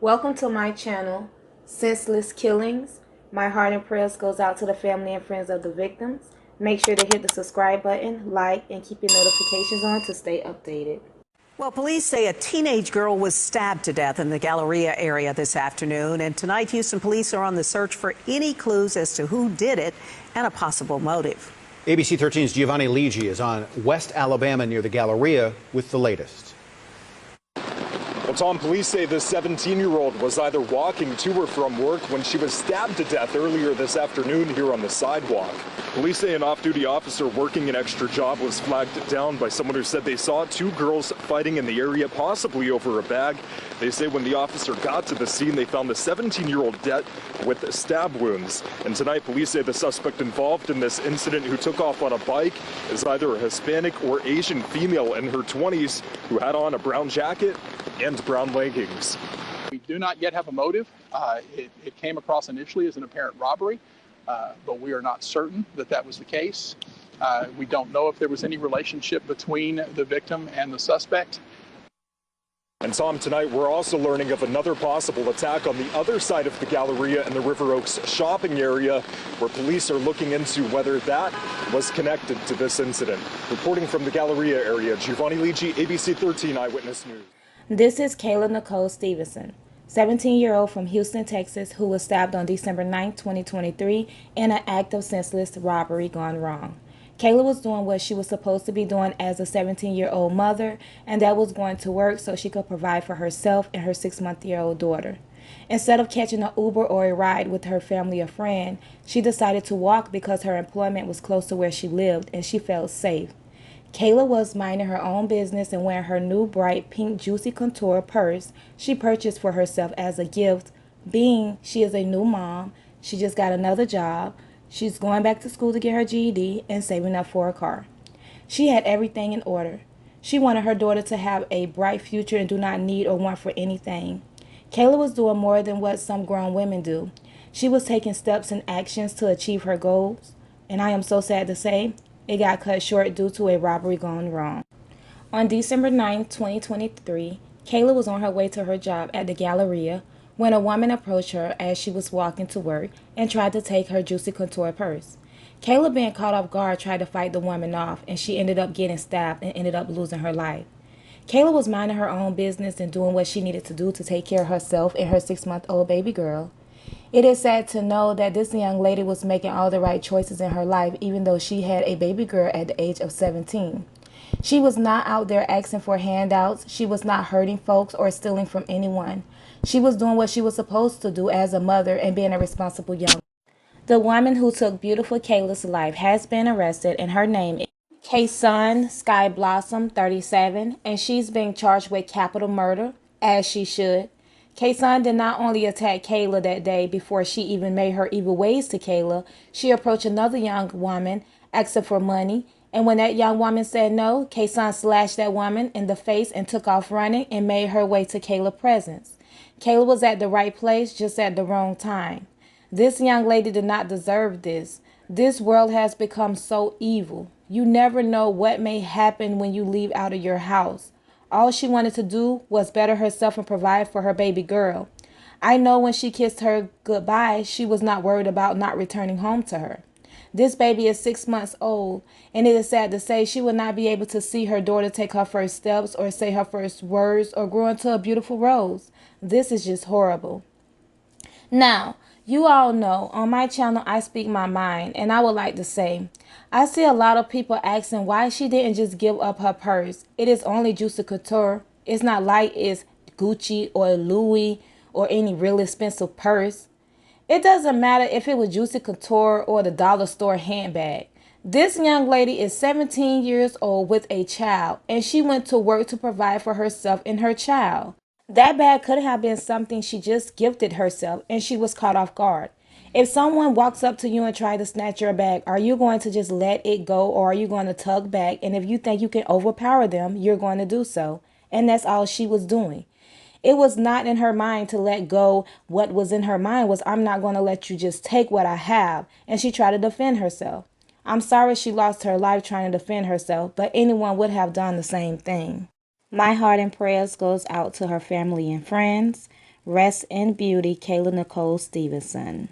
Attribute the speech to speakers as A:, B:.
A: Welcome to my channel, Senseless Killings. My heart and prayers goes out to the family and friends of the victims. Make sure to hit the subscribe button, like, and keep your notifications on to stay updated.
B: Well, police say a teenage girl was stabbed to death in the Galleria area this afternoon. And tonight, Houston police are on the search for any clues as to who did it and a possible motive.
C: ABC 13's Giovanni Ligi is on West Alabama near the Galleria with the latest.
D: Well, Tom, police say the 17-year-old was either walking to or from work when she was stabbed to death earlier this afternoon here on the sidewalk. Police say an off-duty officer working an extra job was flagged down by someone who said they saw two girls fighting in the area, possibly over a bag. They say when the officer got to the scene, they found the 17-year-old dead with stab wounds. And tonight, police say the suspect involved in this incident who took off on a bike is either a Hispanic or Asian female in her 20s who had on a brown jacket and brown leggings.
E: We do not yet have a motive. It came across initially as an apparent robbery, but we are not certain that that was the case. We don't know if there was any relationship between the victim and the suspect.
D: And Tom, tonight we're also learning of another possible attack on the other side of the Galleria in the River Oaks shopping area, where police are looking into whether that was connected to this incident. Reporting from the Galleria area, Giovanni Ligi, ABC 13 Eyewitness News.
A: This is Kayla Nicole Stevenson, 17-year-old from Houston, Texas, who was stabbed on December 9, 2023 in an act of senseless robbery gone wrong. Kayla was doing what she was supposed to be doing as a 17-year-old mother, and that was going to work so she could provide for herself and her 6-month-old daughter. Instead of catching an Uber or a ride with her family or friend, she decided to walk because her employment was close to where she lived and she felt safe. Kayla was minding her own business and wearing her new bright pink juicy couture purse she purchased for herself as a gift, being she is a new mom, she just got another job, she's going back to school to get her GED and saving up for a car. She had everything in order. She wanted her daughter to have a bright future and do not need or want for anything. Kayla was doing more than what some grown women do. She was taking steps and actions to achieve her goals, and I am so sad to say, it got cut short due to a robbery gone wrong. On December 9, 2023, Kayla was on her way to her job at the Galleria when a woman approached her as she was walking to work and tried to take her juicy couture purse. Kayla, being caught off guard, tried to fight the woman off, and she ended up getting stabbed and ended up losing her life. Kayla was minding her own business and doing what she needed to do to take care of herself and her 6-month-old baby girl. It is sad to know that this young lady was making all the right choices in her life, even though she had a baby girl at the age of 17. She was not out there asking for handouts. She was not hurting folks or stealing from anyone. She was doing what she was supposed to do as a mother and being a responsible young woman. The woman who took beautiful Kayla's life has been arrested, and her name is Kayla Sky Blossom, 37, and she's being charged with capital murder, as she should. Kayla did not only attack Kayla that day before she even made her evil ways to Kayla, she approached another young woman, asked her for money, and when that young woman said no, Kayla slashed that woman in the face and took off running and made her way to Kayla's presence. Kayla was at the right place, just at the wrong time. This young lady did not deserve this. This world has become so evil. You never know what may happen when you leave out of your house. All she wanted to do was better herself and provide for her baby girl. I know when she kissed her goodbye, she was not worried about not returning home to her. This baby is 6 months old, and it is sad to say she will not be able to see her daughter take her first steps or say her first words or grow into a beautiful rose. This is just horrible. Now, you all know on my channel I speak my mind, and I would like to say, I see a lot of people asking why she didn't just give up her purse. It is only juicy couture. It's not like it's Gucci or Louis or any real expensive purse. It doesn't matter if it was juicy couture or the dollar store handbag. This young lady is 17 years old with a child, and she went to work to provide for herself and her child. That bag could have been something she just gifted herself, and she was caught off guard. If someone walks up to you and tries to snatch your bag, are you going to just let it go, or are you going to tug back? And if you think you can overpower them, you're going to do so. And that's all she was doing. It was not in her mind to let go. What was in her mind was, I'm not going to let you just take what I have. And she tried to defend herself. I'm sorry she lost her life trying to defend herself, but anyone would have done the same thing. My heart and prayers goes out to her family and friends. Rest in beauty, Kayla Nicole Stevenson.